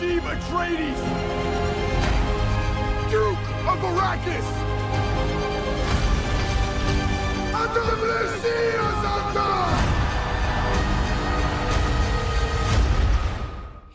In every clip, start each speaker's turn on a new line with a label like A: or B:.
A: Steve Atreides, Duke of Arrakis, and the Messiah's Hunter!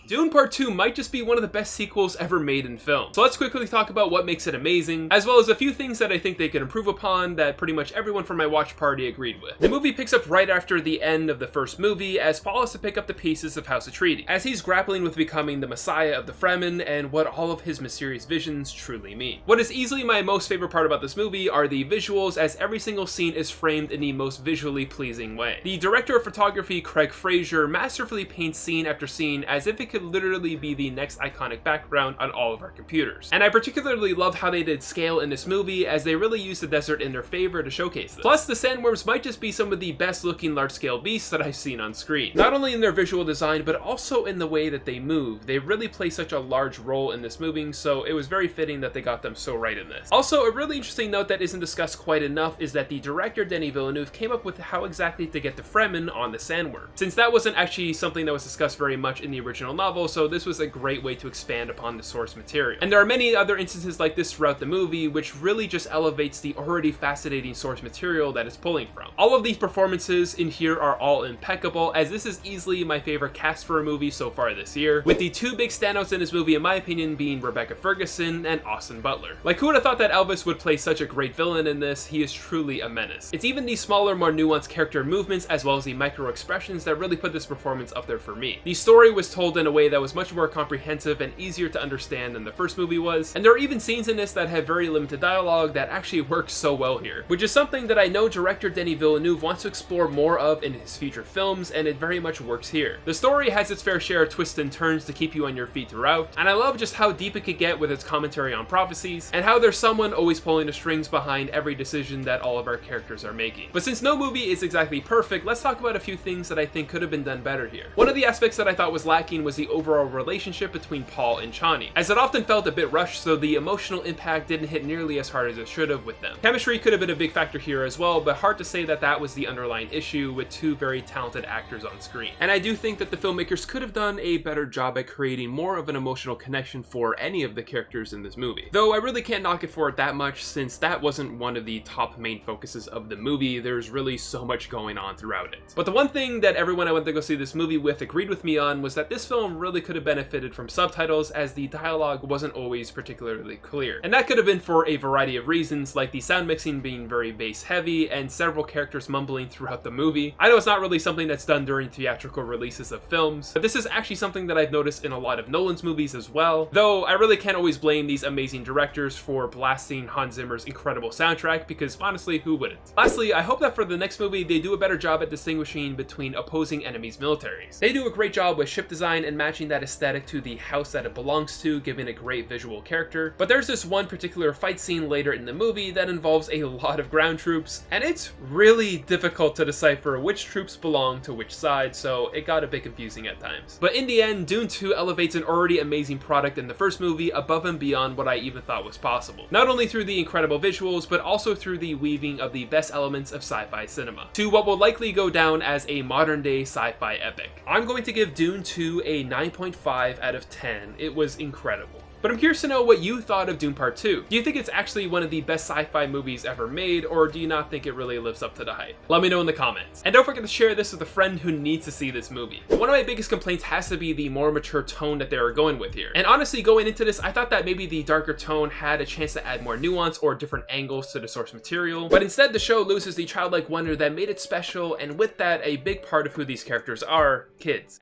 B: Dune Part 2 might just be one of the best sequels ever made in film. So let's quickly talk about what makes it amazing, as well as a few things that I think they could improve upon that pretty much everyone from my watch party agreed with. The movie picks up right after the end of the first movie, as Paul has to pick up the pieces of House Atreides, as he's grappling with becoming the Messiah of the Fremen and what all of his mysterious visions truly mean. What is easily my most favorite part about this movie are the visuals, as every single scene is framed in the most visually pleasing way. The director of photography, Craig Fraser, masterfully paints scene after scene as if it could literally be the next iconic background on all of our computers. And I particularly love how they did scale in this movie, as they really used the desert in their favor to showcase this. Plus, the sandworms might just be some of the best looking large-scale beasts that I've seen on screen. Not only in their visual design, but also in the way that they move. They really play such a large role in this movie, so it was very fitting that they got them so right in this. Also, a really interesting note that isn't discussed quite enough is that the director, Denis Villeneuve, came up with how exactly to get the Fremen on the sandworm, since that wasn't actually something that was discussed very much in the original novel, so this was a great way to expand upon the source material. And there are many other instances like this throughout the movie, which really just elevates the already fascinating source material that it's pulling from. All of these performances in here are all impeccable, as this is easily my favorite cast for a movie so far this year, with the two big standouts in this movie in my opinion being Rebecca Ferguson and Austin Butler. Like, who would have thought that Elvis would play such a great villain in this? He is truly a menace. It's even these smaller, more nuanced character movements as well as the micro expressions that really put this performance up there for me. The story was told in a way that was much more comprehensive and easier to understand than the first movie was, and there are even scenes in this that have very limited dialogue that actually works so well here, which is something that I know director Denis Villeneuve wants to explore more of in his future films, and it very much works here. The story has its fair share of twists and turns to keep you on your feet throughout, and I love just how deep it could get with its commentary on prophecies, and how there's someone always pulling the strings behind every decision that all of our characters are making. But since no movie is exactly perfect, let's talk about a few things that I think could have been done better here. One of the aspects that I thought was lacking was the overall relationship between Paul and Chani, as it often felt a bit rushed, so the emotional impact didn't hit nearly as hard as it should have with them. Chemistry could have been a big factor here as well, but hard to say that that was the underlying issue with two very talented actors on screen. And I do think that the filmmakers could have done a better job at creating more of an emotional connection for any of the characters in this movie. Though I really can't knock it for it that much, since that wasn't one of the top main focuses of the movie. There's really so much going on throughout it. But the one thing that everyone I went to go see this movie with agreed with me on was that this film really could have benefited from subtitles, as the dialogue wasn't always particularly clear. And that could have been for a variety of reasons, like the sound mixing being very bass heavy and several characters mumbling throughout the movie. I know it's not really something that's done during theatrical releases of films, but this is actually something that I've noticed in a lot of Nolan's movies as well, though I really can't always blame these amazing directors for blasting Hans Zimmer's incredible soundtrack, because honestly, who wouldn't? Lastly, I hope that for the next movie they do a better job at distinguishing between opposing enemies' militaries. They do a great job with ship design and matching that aesthetic to the house that it belongs to, giving a great visual character. But there's this one particular fight scene later in the movie that involves a lot of ground troops, and it's really difficult to decipher which troops belong to which side, so it got a bit confusing at times. But in the end, Dune 2 elevates an already amazing product in the first movie above and beyond what I even thought was possible. Not only through the incredible visuals, but also through the weaving of the best elements of sci-fi cinema, to what will likely go down as a modern-day sci-fi epic. I'm going to give Dune 2 a 9.5 out of 10. It was incredible. But I'm curious to know what you thought of Dune Part 2. Do you think it's actually one of the best sci-fi movies ever made, or do you not think it really lives up to the hype? Let me know in the comments. And don't forget to share this with a friend who needs to see this movie. One of my biggest complaints has to be the more mature tone that they are going with here. And honestly, going into this, I thought that maybe the darker tone had a chance to add more nuance or different angles to the source material, but instead the show loses the childlike wonder that made it special, and with that, a big part of who these characters are: kids.